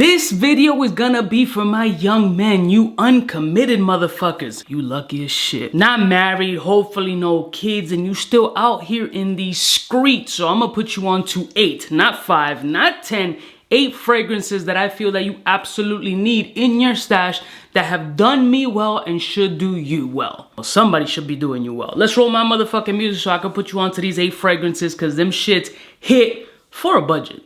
This video is gonna be for my young men, you uncommitted motherfuckers. You lucky as shit. Not married, hopefully no kids, and you still out here in these streets. So I'm gonna put you on to 8, not 5, not 10, 8 fragrances that I feel that you absolutely need in your stash that have done me well and should do you well. Well, somebody should be doing you well. Let's roll my motherfucking music so I can put you onto these 8 fragrances, cause them shits hit for a budget.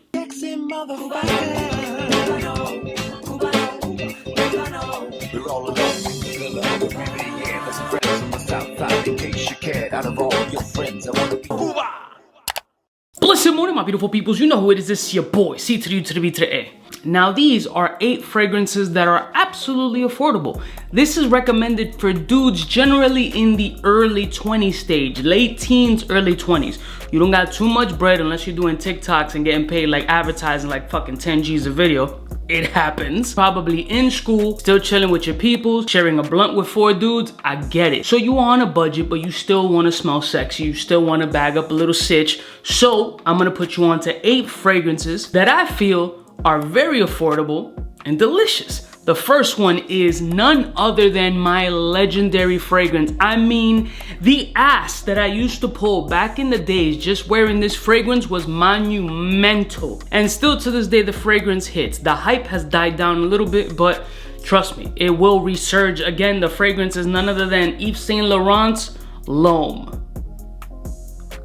Blessed morning, my beautiful peoples. You know who it is. It's your boy, C to the U to the B to the A. Now, these are 8 fragrances that are absolutely affordable. This is recommended for dudes generally in the early 20s stage, late teens, early 20s. You don't got too much bread unless you're doing TikToks and getting paid like advertising like fucking 10 G's a video. It happens. Probably in school, still chilling with your people, sharing a blunt with 4 dudes. I get it. So you are on a budget, but you still want to smell sexy. You still want to bag up a little sitch. So I'm going to put you on to 8 fragrances that I feel are very affordable and delicious. The first one is none other than my legendary fragrance. I mean, the ass that I used to pull back in the days just wearing this fragrance was monumental. And still to this day, the fragrance hits. The hype has died down a little bit, but trust me, it will resurge again. The fragrance is none other than Saint Laurent's L'Homme.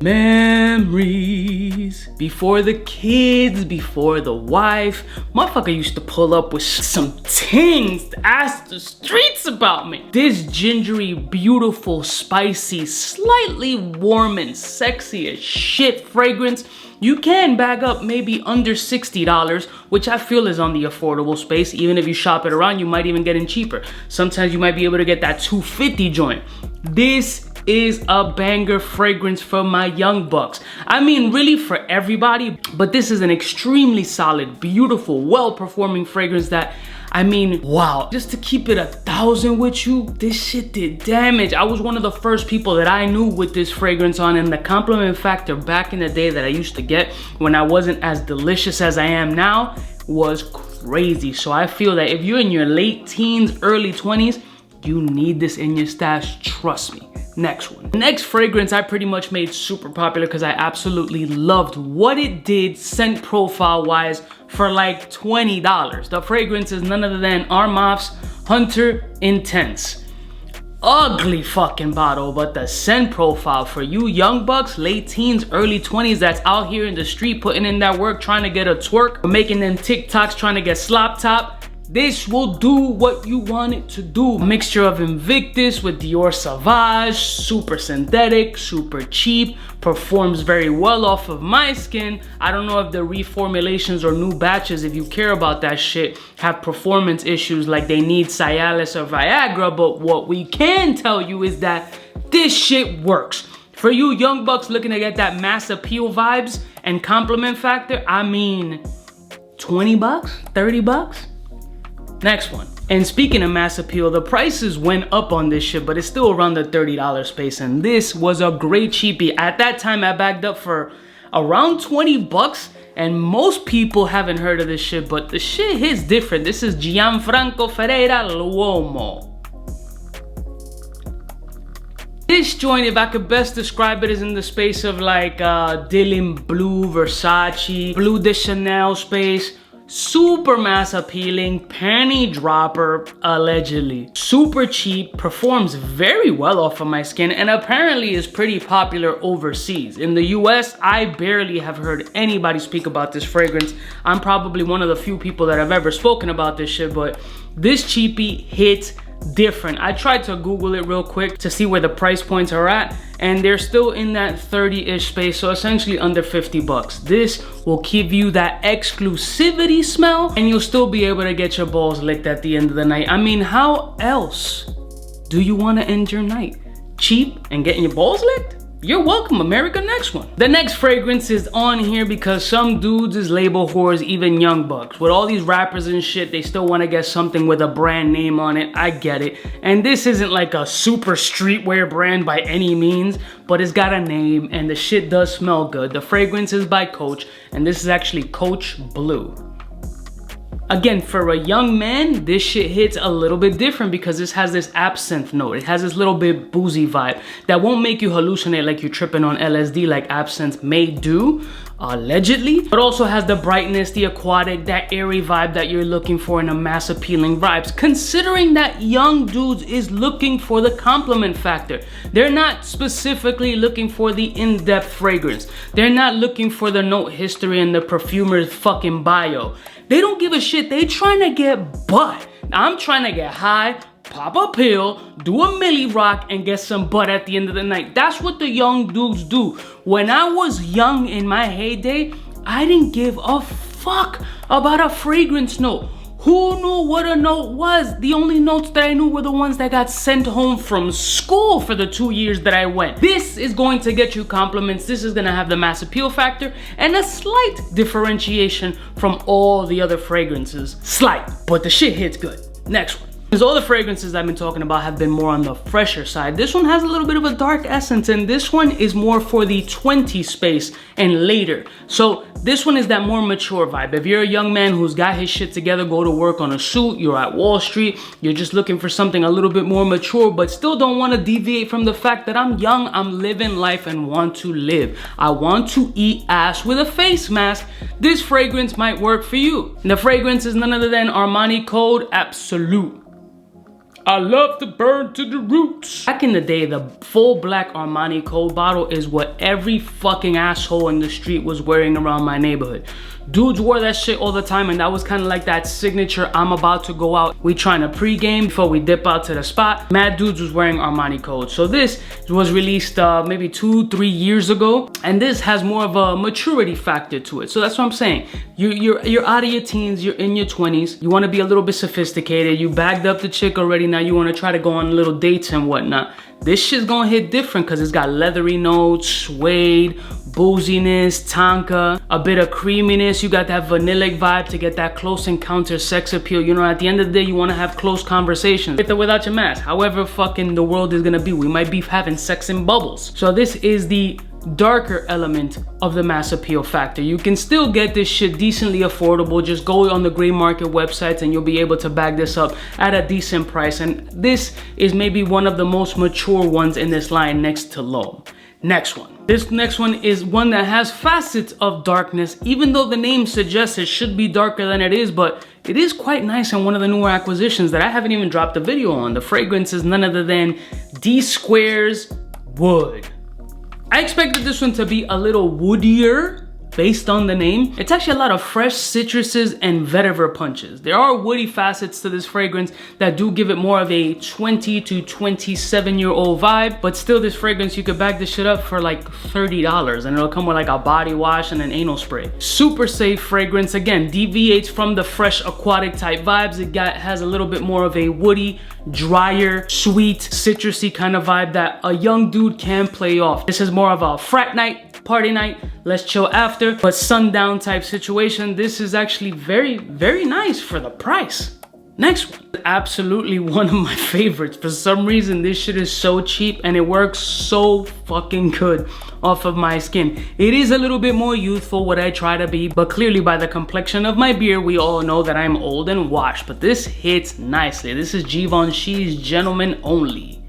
Memories, before the kids, before the wife, motherfucker used to pull up with some things to ask the streets about me. This gingery, beautiful, spicy, slightly warm and sexy as shit fragrance, you can bag up maybe under $60, which I feel is on the affordable space. Even if you shop it around, you might even get it cheaper. Sometimes you might be able to get that $250 joint. This is a banger fragrance for my young bucks. I mean, really for everybody, but this is an extremely solid, beautiful, well-performing fragrance that, I mean, wow. Just to keep it 1,000 with you, this shit did damage. I was one of the first people that I knew with this fragrance on, and the compliment factor back in the day that I used to get when I wasn't as delicious as I am now was crazy. So I feel that if you're in your late teens, early 20s, you need this in your stash, trust me. Next one. Next fragrance I pretty much made super popular because I absolutely loved what it did scent profile wise for like $20. The fragrance is none other than Armani's Hunter Intense. Ugly fucking bottle, but the scent profile for you young bucks, late teens, early 20s that's out here in the street putting in that work, trying to get a twerk, making them TikToks, trying to get slop top. This will do what you want it to do. A mixture of Invictus with Dior Sauvage, super synthetic, super cheap, performs very well off of my skin. I don't know if the reformulations or new batches, if you care about that shit, have performance issues like they need Cialis or Viagra, but what we can tell you is that this shit works. For you young bucks looking to get that mass appeal vibes and compliment factor, I mean, 20 bucks, 30 bucks? Next one. And speaking of mass appeal, the prices went up on this shit, but it's still around the $30 space. And this was a great cheapie. At that time, I bagged up for around 20 bucks. And most people haven't heard of this shit, but the shit hits different. This is Ferreira Luomo. This joint, if I could best describe it, is in the space of like Dylan Blue, Versace, Blue de Chanel space. Super mass appealing, panty dropper, allegedly. Super cheap, performs very well off of my skin, and apparently is pretty popular overseas. In the US, I barely have heard anybody speak about this fragrance. I'm probably one of the few people that have ever spoken about this shit, but this cheapie hits different. I tried to Google it real quick to see where the price points are at, and they're still in that 30-ish space, so essentially under 50 bucks. This will give you that exclusivity smell, and you'll still be able to get your balls licked at the end of the night. I mean, how else do you want to end your night? Cheap and getting your balls licked? You're welcome, America. Next one. The next fragrance is on here because some dudes is label whores, even young bucks. With all these rappers and shit, they still want to get something with a brand name on it. I get it. And this isn't like a super streetwear brand by any means, but it's got a name and the shit does smell good. The fragrance is by Coach, and this is actually Coach Blue. Again, for a young man, this shit hits a little bit different because this has this absinthe note. It has this little bit boozy vibe that won't make you hallucinate like you're tripping on LSD like absinthe may do, allegedly. But also has the brightness, the aquatic, that airy vibe that you're looking for in a mass appealing vibes. Considering that young dudes is looking for the compliment factor. They're not specifically looking for the in-depth fragrance. They're not looking for the note history and the perfumer's fucking bio. They don't give a shit. They trying to get butt. I'm trying to get high, pop a pill, do a milli rock, and get some butt at the end of the night. That's what the young dudes do. When I was young in my heyday, I didn't give a fuck about a fragrance note. Who knew what a note was? The only notes that I knew were the ones that got sent home from school for the 2 years that I went. This is going to get you compliments. This is gonna have the mass appeal factor and a slight differentiation from all the other fragrances. Slight, but the shit hits good. Next one. Because all the fragrances I've been talking about have been more on the fresher side. This one has a little bit of a dark essence, and this one is more for the 20 space and later. So this one is that more mature vibe. If you're a young man who's got his shit together, go to work on a suit, you're at Wall Street, you're just looking for something a little bit more mature, but still don't want to deviate from the fact that I'm young, I'm living life and want to live. I want to eat ass with a face mask. This fragrance might work for you. And the fragrance is none other than Armani Code Absolute. I love to burn to the roots. Back in the day, the full black Armani Code bottle is what every fucking asshole in the street was wearing around my neighborhood. Dudes wore that shit all the time, and that was kind of like that signature, I'm about to go out, we trying to pregame before we dip out to the spot. Mad dudes was wearing Armani Code. So this was released maybe 2-3 years ago, and this has more of a maturity factor to it. So that's what I'm saying. You're out of your teens, you're in your 20s, you want to be a little bit sophisticated, you bagged up the chick already, now you want to try to go on little dates and whatnot. This shit's gonna hit different because it's got leathery notes, suede, booziness, tonka, a bit of creaminess. You got that vanillic vibe to get that close encounter sex appeal. You know, at the end of the day, you want to have close conversations with or without your mask. However fucking the world is gonna be, we might be having sex in bubbles. So this is the darker element of the mass appeal factor. You can still get this shit decently affordable. Just go on the gray market websites and you'll be able to bag this up at a decent price. And this is maybe one of the most mature ones in this line next to L'Homme. Next one. This next one is one that has facets of darkness, even though the name suggests it should be darker than it is, but it is quite nice and one of the newer acquisitions that I haven't even dropped a video on. The fragrance is none other than Dsquared Wood. I expected this one to be a little woodier based on the name. It's actually a lot of fresh citruses and vetiver punches. There are woody facets to this fragrance that do give it more of a 20 to 27-year-old vibe, but still this fragrance, you could bag this shit up for like $30 and it'll come with like a body wash and an anal spray. Super safe fragrance. Again, deviates from the fresh aquatic type vibes. It has a little bit more of a woody, drier, sweet, citrusy kind of vibe that a young dude can play off. This is more of a frat night, party night, let's chill after, but sundown type situation. This is actually very, very nice for the price. Next one, absolutely one of my favorites. For some reason, this shit is so cheap and it works so fucking good off of my skin. It is a little bit more youthful, what I try to be, but clearly by the complexion of my beard, we all know that I'm old and washed, but this hits nicely. This is Givenchy's Gentlemen Only.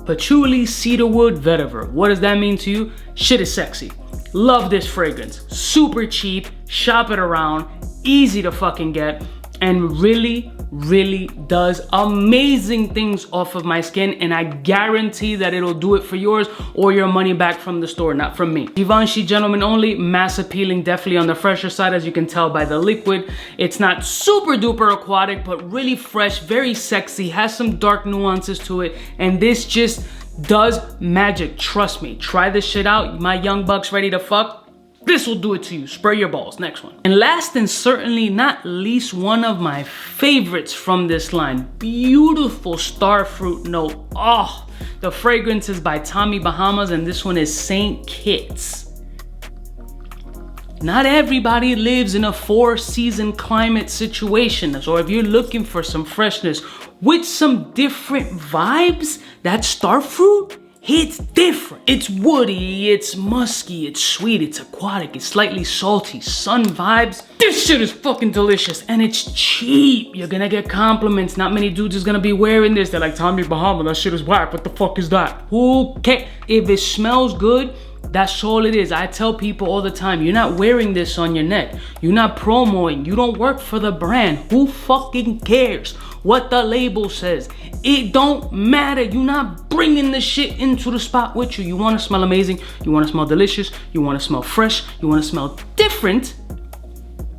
Patchouli Cedarwood Vetiver. What does that mean to you? Shit is sexy. Love this fragrance. Super cheap, shop it around, easy to fucking get, and really, really does amazing things off of my skin, and I guarantee that it'll do it for yours or your money back from the store, not from me. Givenchy Gentlemen Only, mass appealing, definitely on the fresher side as you can tell by the liquid. It's not super duper aquatic, but really fresh, very sexy, has some dark nuances to it, and this just does magic. Trust me, try this shit out. My young bucks ready to fuck? This will do it to you. Spray your balls. Next one. And last and certainly not least, one of my favorites from this line. Beautiful starfruit note. Oh, the fragrance is by Tommy Bahamas and this one is St. Kitts. Not everybody lives in a 4-season climate situation. So if you're looking for some freshness with some different vibes, that starfruit hits different. It's woody, it's musky, it's sweet, it's aquatic, it's slightly salty, sun vibes. This shit is fucking delicious and it's cheap. You're gonna get compliments. Not many dudes is gonna be wearing this. They're like, Tommy Bahama, that shit is whack. What the fuck is that? Who cares? If it smells good, that's all it is. I tell people all the time, you're not wearing this on your neck. You're not promoting. You don't work for the brand. Who fucking cares what the label says? It don't matter. You're not bringing the shit into the spot with you. You want to smell amazing. You want to smell delicious. You want to smell fresh. You want to smell different.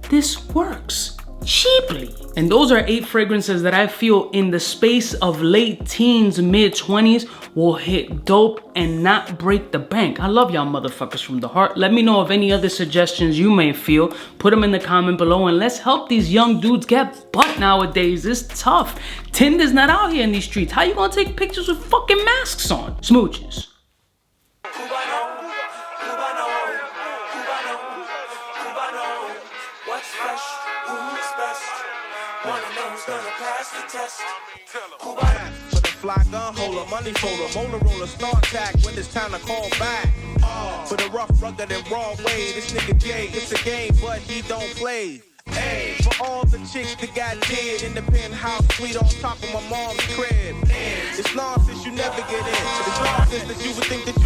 This works cheaply. And those are 8 fragrances that I feel in the space of late teens, mid 20s will hit dope and not break the bank. I love y'all motherfuckers from the heart. Let me know of any other suggestions you may feel. Put them in the comment below and let's help these young dudes get butt nowadays. It's tough. Tinder's not out here in these streets. How you gonna take pictures with fucking masks on? Smooches. For the fly gun holder, money folder, molar roller, start tack when it's time to call back. For the rough, rugged, and raw way, this nigga Jay, it's a game, but he don't play. Hey, for all the chicks that got dead in the penthouse suite on top of my mom's crib. It's nonsense you never get in. It's nonsense that you would think that